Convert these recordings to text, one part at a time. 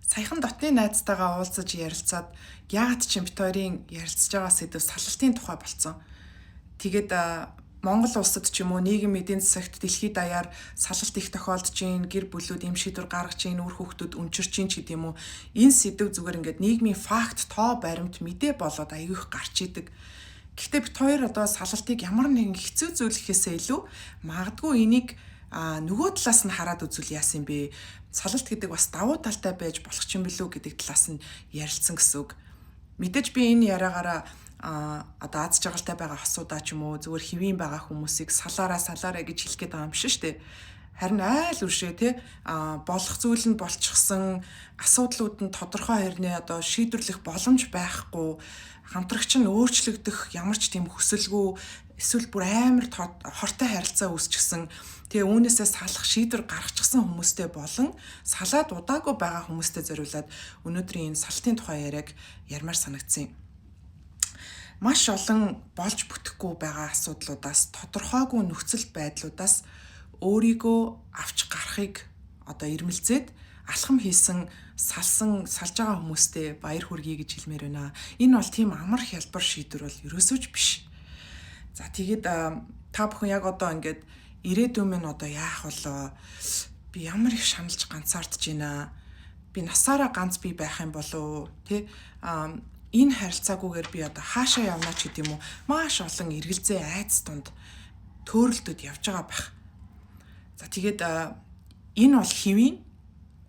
Саяхан дотны найзтайгаа уулзаж ярилцаад яагаад ч бит хоёрын ярилцж байгаа сэдв салалтын тухай болцсон. Тэгээд Монгол улсад ч юм уу нийгэм эдийн засагт дэлхийд даяар салалт их тохиолдож ийн, гэр бүлүүд эм шийдвэр гаргаж ийн, үр хүүхдүүд өнчирч ийн ч гэдэм үү. Энэ сэдв зүгээр ингээд нийгмийн факт, тоо баримт мэдээ болоод аягүй их гарч идэг. Гэхдээ бит хоёр одоо салалтыг ямар нэгэн хэцүү зүйл гэхээсээ илүү магадгүй энийг нөгөө талаас нь хараад үзвэл яасан бэ? Салалт гэдэг бас давуу талтай байж болох ч юм билүү гэдэг талаас нь ярилцсан гэсэн үг. Мэдээж би энэ яриагаараа одоо аз жаргалтай байгаа хосуудаа ч юм уу зүгээр хэвийн байгаа хүмүүсийг салаараа гэж хэлэх гээд байгаа юм биш үү? Харин айл үршээ тий болох зүйл нь болчихсон, асуудлууд нь тодорхой хэрнээ одоо шийдвэрлэх боломж байхгүй, хамтрагч нь өөрчлөгдөх ямар ч тийм хүсэлгүй эсвэл бүр амар хортой харилцаа үүсчихсэн. Тэгээ үүнээсээ салах шийдвэр гаргачихсан хүмүүстэй болон салаад удаагүй байгаа хүмүүстэй зориулаад өнөөдрийн энэ салтын тухай яриаг ярмаар санагдсан юм. Маш олон болж бүтэхгүй байгаа асуудлуудаас, тодорхойгүй нөхцөл байдлуудаас өөрийгөө авч гарахыг одоо ирмэлзээд алхам хийсэн, салж байгаа хүмүүстэй баяр хүргэе гэж хэлмээр байна. Энэ бол тийм амар хялбар шийдвэр бол ерөөсөө ч биш. За тэгээд та бүхэн яг одоо ингээд ирээдүйн минь одоо яах болоо? Би ямар их шаналж ганцаардж байна. Би насаараа ганц би байх юм болов тий? Энэ харилцаагүйгээр би одоо хаашаа явна ч гэдэм үү? Маш олон эргэлзээ айц тунд төөрөлдөд явж байгаа байх. За тэгээд энэ бол хэвийн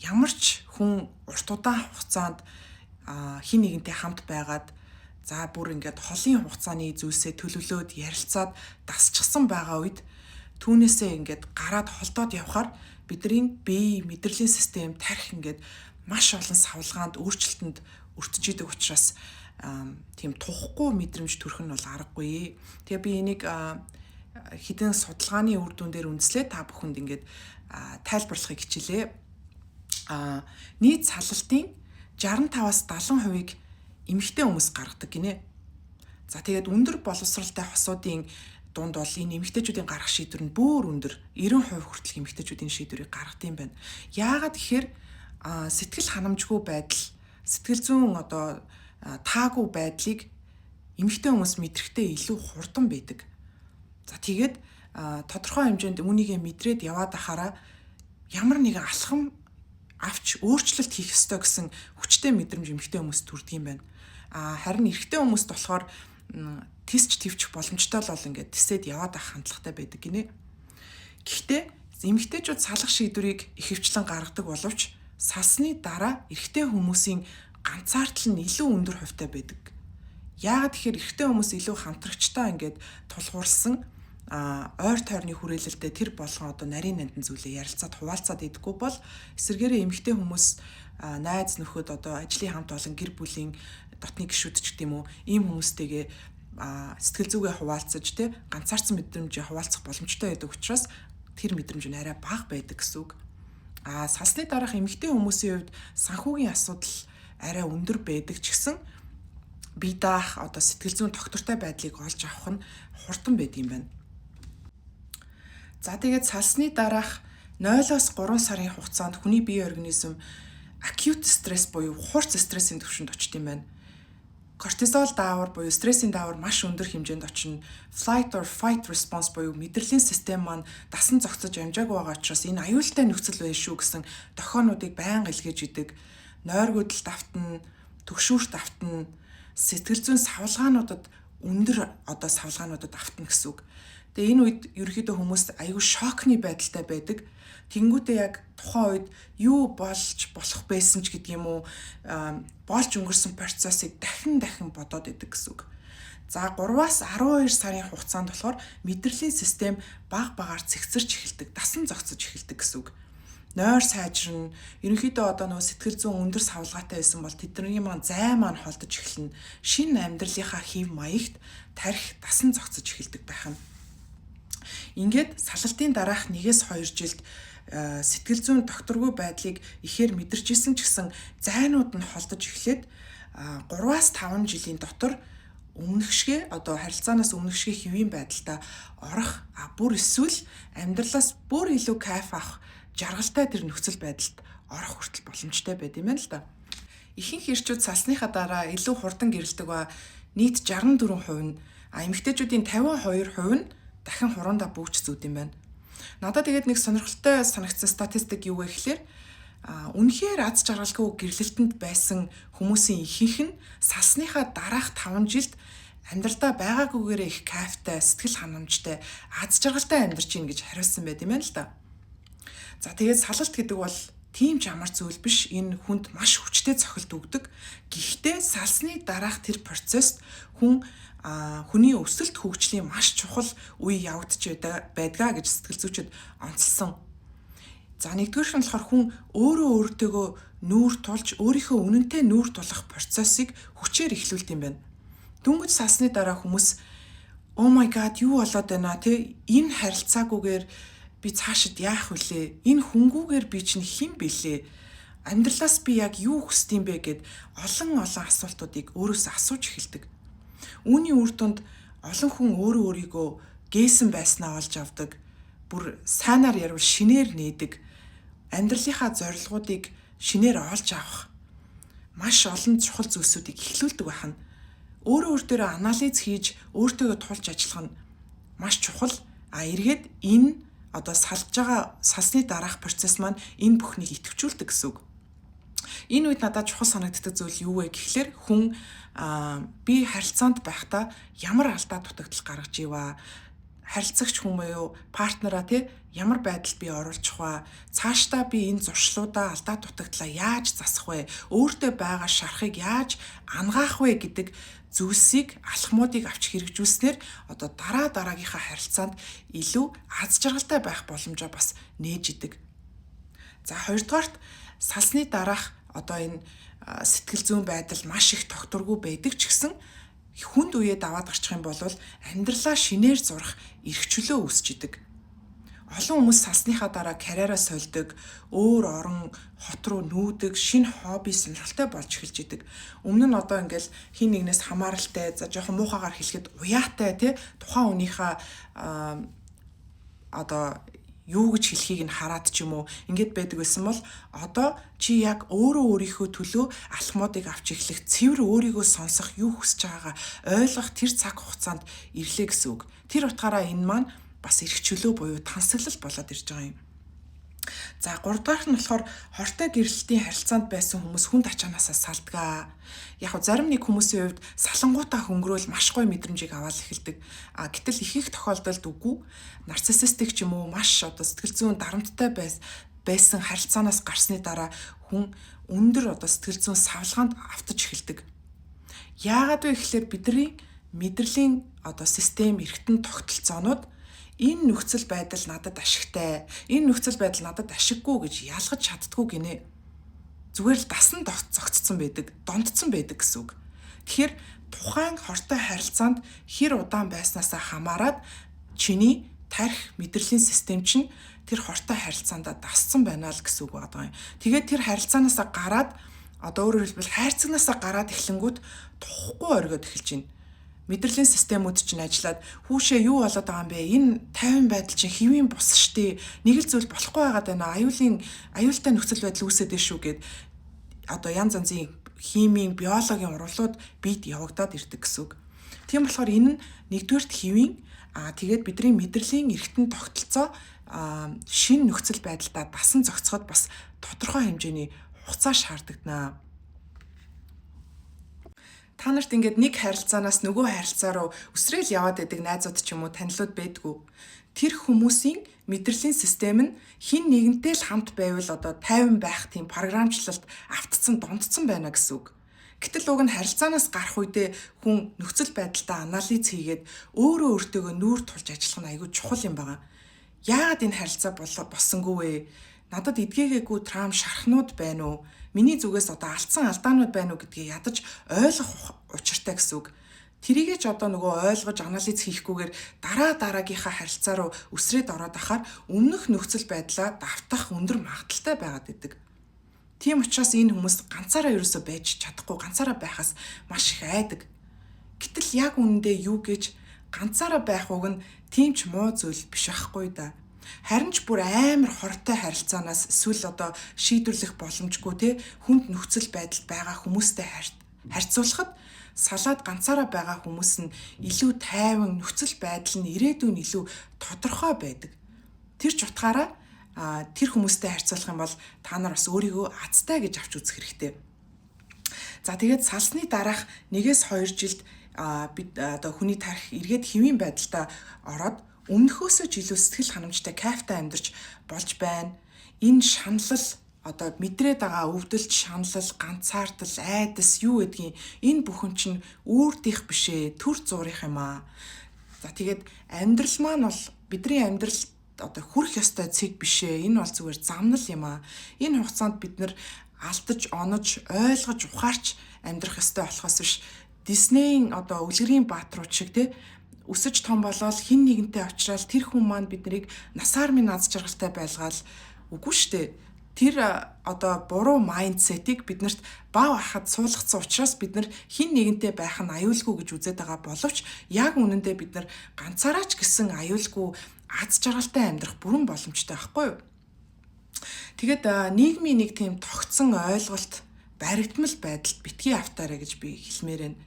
ямар ч хүн урт удаан хугацаанд хин нэгэнтэй хамт байгаад за бүр ингээд холын хугацааны зүйлсээ төлөвлөөд ярилцаад дасчихсан байгаа үед түүнээсээ ингээд гараад холдоод явхаар бидний бие мэдрэлийн систем тарих ингээд маш олон савлгаанд өөрчлөлтөнд өртөж идэг учраас тийм тухгүй мэдрэмж төрөх нь бол аргагүй. Тэгээ би энийг хідэн судалгааны үр дүн дээр үндэслээ та бүхэнд ингээд тайлбарлахыг хичээлээ. Нийт салалтын 65-аас 70%-ийг эмэгтэй хүмүүс гаргадаг гинэ. За тэгээд өндөр боловсралтай хосуудын дунд бол энэ эмэгтэйчүүдийн гарах шийдвэр нь бүр өндөр 90% хүртэл эмэгтэйчүүдийн шийдвэрийг гаргадаг юм байна. Яагаад гэхээр сэтгэл ханамжгүй байдал, сэтгэл зүйн одоо таагүй байдлыг эмэгтэй хүмүүс мэдрэхдээ илүү хурдан байдаг. За тэгээд тодорхой хэмжээнд үүнийгээ мэдрээд яваад ахаараа ямар нэгэн алхам авч өөрчлөлт хийх ёстой гэсэн хүчтэй мэдрэмж эмэгтэй хүмүүст төрдөг юм байна. Харин эрэгтэй хүмүүст болохоор тисч твчих боломжтой л бол ингээд тисэд яваад ах хандлагатай байдаг гинэ. Гэхдээ эмэгтэйчүүд салах шийдвэрийг ихэвчлэн гаргадаг боловч салсны дараа эрэгтэй хүмүүсийн ганцаардл нь илүү өндөр хувьтай байдаг. Яагаад тэгэхээр эрэгтэй хүмүүс илүү хамтрагчтай ингээд тулгуурсан ойр тойрны хүрээлэлдээ тэр болгон одоо нарийн нандин зүйлээ ярилцаад хуваалцаад идэггүй бол эсвэргээрээ эмэгтэй хүмүүс найз нөхөд одоо ажлын хамт олон гэр бүлийн дотны гишүүд ч гэдэм үү ийм хүмүүстэйгээ сэтгэл зүгээ хуваалцаж тий ганцаарсан мэдрэмжээ хуваалцах боломжтой байдаг учраас тэр мэдрэмж нь арай бага байдаг гэсэн үг. Салсны дараах эмэгтэй хүмүүсийн хувьд санхүүгийн асуудал арай өндөр байдаг ч гэсэн бие даах одоо сэтгэл зүйн доктортой байдлыг олж авах нь хурдан байд юм байна. За тэгээд салсны дараах 0-оос 3 сарын хугацаанд хүний бие организм acute стресс буюу хурц стрессийн түвшинд очт юм байна. Кортизол даавар буюу стрессийн даавар маш өндөр хэмжээнд очино. Flight or fight response буюу мэдрэлийн систем маань дасан зогцож амжаагүй байгаа учраас энэ аюултай нөхцөл байна шүү гэсэн дохионуудыг байнга илгээж идэг. Нойргүйдэлд автна, төгшүүрт автна, сэтгэл зүйн савлгаануудад өндөр одоо савлгаануудад автна гэсэн үг. Тэгээ энэ үед ерөөхдөө хүмүүс аюул шокны байдалтай байдаг. Тэнгүүтээ яг тухайн үед юу болж болох байсан ч гэдэг юм уу болж өнгөрсөн процессыг дахин бодоод идэг гэсэн үг. За 3-аас 12 сарын хугацаанд болохоор мэдрэлийн систем багаар цэгцэрч эхэлдэг, дасан зогцож эхэлдэг гэсэн үг. Нойр сайжирна. Ерөнхийдөө одоо нөгөө сэтгэл зүйн өндөр савлгаатай байсан бол тэдний зай маань холдож эхэлнэ. Шинэ амьдралынхаа хэв маягт тарих дасан зогцож эхэлдэг байх нь. Ингээд салалтын дараах 1-2 жилд сэтгэл зүйн докторгүй байдлыг ихээр мэдэрч исэн ч гэсэн зайнууд нь холдож эхлээд 3-аас 5 жилийн дотор өмнөхшгээ одоо харилцаанаас өмнөхшгээ хэвийн байдалтай орох бүр эсвэл амьдралаас бүр илүү кайф авах жаргалтай тэр нөхцөл байдалд орох хүртэл боломжтой байд юм байна л да. Ихэнх эрчүүд салсныхаа дараа илүү хурдан гэрэлдэг ба нийт 64% нь эмэгтэйчүүдийн 52% нь дахин хураандаа бүүч зүүд юм байна. Надад тэгээд нэг сонирхолтой санагдсан статистик юу вэ гэхээр үнэхээр аз жаргалгүй гэрлэлтэнд байсан хүмүүсийн ихэнх нь салсныхаа дараах 5 жилд амьдралдаа байгаагүйгээр их кайфтай, сэтгэл ханамжтай, аз жаргалтай амьдарч ийн гэж хариулсан байт юм байна л да. За тэгээд салалт гэдэг бол тийм ч амар зүйл биш. Энэ хүнд маш хүчтэй цохилт өгдөг. Гэхдээ салсны дараах тэр процесс хүний өсөлт хөгжлийн маш чухал үе явагдаж байдгаа гэж сэтгэл зүйчид онцлсон. За нэгдүгээр нь болохоор хүн өөртөөгөө нүүр тулж өөрийнхөө үнэнтэй нүүр тулах процессыг хүчээр эхлүүлт юм байна. Дүнгэж салсны дараа хүмүүс oh my god юу болоод байна те, энэ харилцаагүйгээр би цаашид яах вүлээ? Энэ хүнгүүгээр би чинь хэн бэлээ? Амьдралаас би яг юу хүсдэм бэ гэд олон асуултуудыг өөрөөсөө асууж эхэлдэг. Үүний үр дүнд олон хүн өөрийгөө гээсэн байснаа олж авдаг. Бүр сайнаар ярил шинээр нээдэг. Амьдралынхаа зорилгоодыг шинээр олж авах маш олон чухал зүйлсүүдийг эхлүүлдэг байна. Өөрөөр анализ хийж өөртөө тулж ажиллах нь маш чухал. Эргээд энэ салж байгаа салсны дараах процесс маань энэ бүхнийг идэвхжүүлдэг гэсэн үг. Энэ үед надад чухал санагддаг зүйл юу вэ гэхлээр хүн би харилцаанд байхдаа ямар алдаа дутагдал гаргаж иваа, харилцагч хүн буюу партнераа ямар байдалд би оруулчих вэ? Цаашдаа би энэ зуршлуудаа алдаа дутагдлаа яаж засах вэ? Өөртөө байгаа шарахыг яаж ангаах вэ гэдэг зүйлсийг алхмуудыг авч хэрэгжүүлснээр дараагийнхаа харилцаанд илүү аз жаргалтай байх боломжоо бас нээж идэг. За хоёрдугаарт салсны дараах энэ сэтгэл зүйн байдал маш их тогтворгүй байдаг ч гэсэн хүнд үеэ даваад гарчих юм бол амьдралаа шинээр зурах эрх чөлөө үүсч идэг. Олон хүмүүс салсныхаа дараа карьераа сольдог, өөр орон хот руу нүүдэг, шинэ хобби сонирхолтой болж эхэлж идэг. Өмнө нь ингээл хин нэгнээс хамааралтай, за жоохон муухагаар хэлэхэд уяатай тухайн хүнийхээ юу гэж хэлхийг нь хараад ч юм уу ингээд байдаг байсан бол чи яг өөрийнхөө төлөө алхмуудыг авч эхлэх, цэвэр өөрийгөө сонсох, юу хүсэж байгаагаа ойлгох тэр цаг хугацаанд ирлээ гэсэн үг. Тэр утгаараа энэ маань бас эрх чөлөө буюу тансаглал болоод ирж байгаа юм. За 3 дахь нь болохоор хортой гэрэлтийн харилцаанд байсан хүмүүс хүнд ачаанаасаа салдгаа. Яг зарим нэг хүмүүсийн хувьд салангуудаа хөнгөрөөл маш гоё мэдрэмжийг аваад эхэлдэг. Гэтэл их тохиолдолд үгүй. Нарциссистик ч юм уу маш сэтгэл зүйн дарамттай байсан харилцаанаас гарсны дараа хүн өндөр сэтгэл зүйн савлгаанд автаж эхэлдэг. Яагаад вэ гэхээр бидний мэдрэлийн систем эргэтэн тогтолцоонууд энэ нөхцөл байдал надад ашигтай, энэ нөхцөл байдал надад ашиггүй гэж ялгаж чаддгүй гинэ. Зүгээр л дасан зогцсон байдаг, дондцсон байдаг гэсэн үг. Тэгэхээр тухайн хортой харилцаанд хэр удаан байснаасаа хамаарат чиний тарих мэдрэлийн систем чинь тэр хортой харилцаандаа дасцсан байна л гэсэн үг байгаа юм. Тэгээд тэр харилцаанаасаа гараад өөрөөр хэлбэл хайрцагнаасаа гараад эхлэнгүүт тухгүй оргиод эхэлж байна. Мэдрэлийн системүүд чинь ажиллаад хүүшээ юу болоод байгаа юм бэ? Энэ 50 байдал чинь хэвийн бус штэ. Нэг л зүйл болохгүй байгаад байна. Аюултай нөхцөл байдал үүсэдэж шүү гэд янз янзын химийн, биологийн урвалууд бид явагдаад ирдэг гэсэн үг. Тийм болохоор энэ нь нэгдүгээрт хэвийн тэгээд бидний мэдрэлийн эргэтэн тогтолцоо шинэ нөхцөл байдалтай дасан зохицоход бас тодорхой хэмжээний хугацаа шаардлагданаа. Та нарт ингээд нэг харилцаанаас нөгөө харилцаа руу өсрөөл яваад байдаг найзууд ч юм уу танилуд байдгүй. Тэр хүмүүсийн мэдрэлийн систем нь хин нэгэнтэй л хамт байвал тайван байх тийм програмчлалт автцсан дондцсон байна гэсэн үг. Гэтэл уг нь харилцаанаас гарах үедээ хүн нөхцөл байдалтай анализ хийгээд өөртөөгөө нүүр тулж ажиллах нь аягүй чухал юм байна. Яагаад энэ харилцаа боссонгүй вэ? Надад эдгээгээгүй траум шархнууд байна уу? Миний зүгээс алдсан алдаанууд байна уу гэдгийг ядаж ойлгох учиртай гэсэн үг. Тэрийгээ ч нөгөө ойлгож анализ хийхгүйгээр дараагийнхаа харилцаа руу өсрээд ороод ахаар өмнөх нөхцөл байдлаа давтах өндөр магадaltaй байгаад идэг. Тийм учраас энэ хүмүүс ганцаараа ерөөсөө байж чадахгүй, ганцаараа байхаас маш их айдаг. Гэтэл яг үнэндээ юу гэж ганцаараа байх уг нь тийм ч муу зүйл биш байхгүй да. Харин ч бүр амар хортой харилцаанаас эсвэл одоо шийдвэрлэх боломжгүй те хүнд нөхцөл байдалд байгаа хүмүүстэй харьцуулахад салаад ганцаараа байгаа хүмүүс нь илүү тайван нөхцөл байдал нь ирээдүйн илүү тодорхой байдаг. Тэр ч утгаараа тэр хүмүүстэй харьцуулах юм бол та нар бас өөрийгөө азтай гэж авч үзэх хэрэгтэй. За тэгээд салсны дараах 1-2 жилд бид одоо хүний тарих эргээд хэвийн байдалтай ороод өмнөхөөсөө ч илүү сэтгэл ханамжтай кайфтай амьдарч болж байна. Энэ шаналл одоо мэдрээд байгаа өвдөлт, шаналл, ганцаардал, айдас юу гэдгийг энэ бүхэн чинь үүрдих бишээ, төр зурих юм аа. За тэгээд амьдрал маань бол бидний амьдрал одоо хүрх ёстой цэг бишээ. Энэ бол зүгээр замнал юм аа. Энэ хугацаанд бид нар алдаж, онож, ойлгож, ухаарч амьдрах ёстой болохоос биш Диснейн одоо үлгэрийн баатрууд шиг те өсөж том болоод хин нэгэнтэй очрал тэр хүн маань биднийг насаар минь аз жаргалтай байлгаал үгүй штэ. Тэр одоо буруу майндсетийг биднэрт бав ахад суулгацсан учраас бид нар хин нэгэнтэй байх нь аюулгүй гэж үзээд байгаа боловч яг үнэндээ бид нар ганцаараач гэсэн аюулгүй аз жаргалтай амьдрах бүрэн боломжтой байхгүй юу? Тэгээд нийгмийн нэг тийм тогтсон ойлголт баригдмал байдалд битгий автаарэ гэж би хэлмээр байна.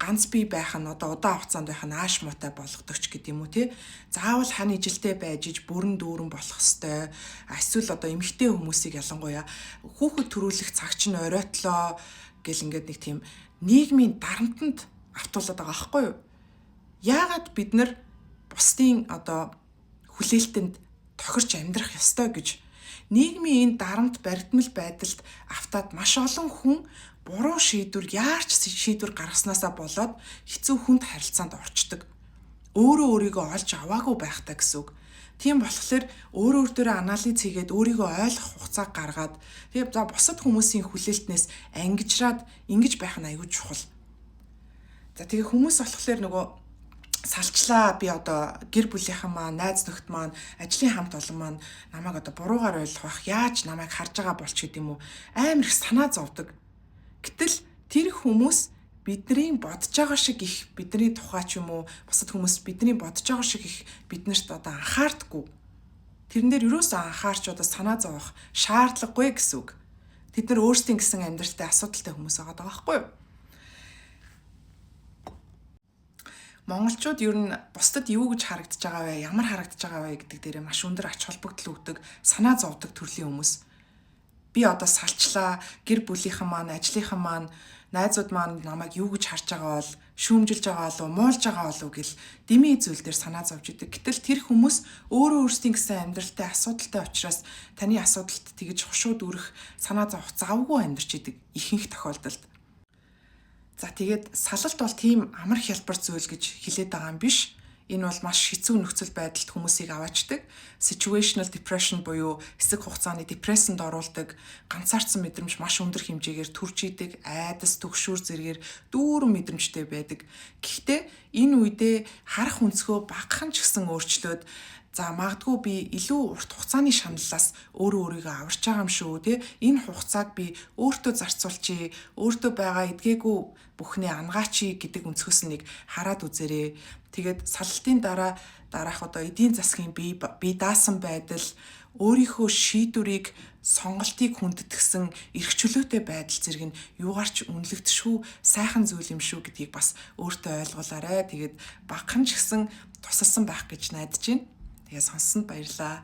Ганц бие байх нь одоо удаан хугацаанд байх нь ааш муутай болгодогч гэдэг юм уу те. Заавал хань ижилтэй байж иж бүрэн дүүрэн болох хэвээр. Эсвэл одоо эмэгтэй хүмүүсийг ялангуяа хүүхэд төрүүлэх цаг чинь оройтлоо гэл ингээд нэг тийм нийгмийн дарамтанд автуулаад байгаа байхгүй юу? Яагаад бид нар бусдын одоо хүлээлтэнд тохирч амьдрах ёстой гэж нийгмийн энэ дарамт баригдмал байдалд автаад маш олон хүн буруу шийдвэр яарч шийдвэр гаргаснасаа болоод хэцүү хүнд харилцаанд орчдөг. Өөрөө өөрийгөө олж аваагүй байхтаа гэсэн үг. Тийм болохоор өөрөө өөртөө анализ хийгээд өөрийгөө ойлгох хугацаа гаргаад тэгээ за бусад хүмүүсийн хүлээлтнээс ангижраад ингэж байх нь аюул чухал. За тэгээ хүмүүс болохоор нөгөө салчлаа би одоо гэр бүлийнхэн маань, найз нөхд маань, ажлын хамт олон маань намайг одоо буруугаар ойлгох байх, яаж намайг харж байгаа болч гэдэг юм уу амар их санаа зовдөг. Гэтэл тэр хүмүүс бидний бодож байгаа шиг их бидний тухай ч юм уу бусад хүмүүс бидний бодож байгаа шиг их биднэрт одоо анхаардаггүй. Тэрэн дээр юусоо анхаарч одоо санаа зовох шаардлагагүй гэсэн үг. Тэд нар өөрсдийн гэсэн амьдралтай асуудалтай хүмүүс байгаа байхгүй юу? Монголчууд ер нь бусдад юу гэж харагдаж байгаа вэ? Ямар харагдаж байгаа вэ гэдэг дээрээ маш өндөр ач холбогдол өгдөг, санаа зовдөг төрлийн хүмүүс. Би одоо салчлаа, гэр бүлийнхэн маань, ажлынхан маань, найзууд маань намайг юу гэж харж байгаа бол, шүүмжилж байгаа болов, муулж байгаа болов гэл дэмий зүйл дээр санаа зовж идэг. Гэтэл тэр хүмүүс өөрөө өөрсдийн гэсэн амьдралтай асуудалтай учраас таны асуудалд тэгж хушууд үрэх, санаа зовох завгүй амьдарч идэг ихэнх тохиолдолд. За тэгээд салалт бол тийм амар хялбар зүйл гэж хэлээд байгаа юм биш. Энэ бол маш хэцүү нөхцөл байдалд хүмүүсийг аваачдаг. Situational depression буюу эсрэг хугацааны депрессэнд оруулдаг, ганцаардсан мэдрэмж маш өндөр хэмжээгээр төрж идэг, айдас, түгшүүр зэргээр дүүрэн мэдрэмжтэй байдаг. Гэхдээ энэ үедээ харах өнцгөө багахан ч гэсэн өөрчлөөд за магадгүй би илүү урт хугацааны шаналлаас өөрийгөө аварч байгаа юм шүү те. Энэ хугацааг би өөртөө зарцуулчих, өөртөө байгаа эдгээгүй бүхний ангаач гэдэг өнцгөөс нэг хараад үзээрэй. Тэгээд салалтын дараах одоо эдийн засгийн бие даасан байдал, өөрийнхөө шийдвэрийг сонголтыг хүндэтгсэн эрх чөлөөтэй байдал зэрэг нь юугаарч үнэлэгдэшгүй сайхан зүйл юм шүү гэдгийг бас өөртөө ойлгуулаарай. Тэгээд багахан ч гэсэн тусалсан байх гэж найдаж байна. Тэгээ сонссонд баярлалаа.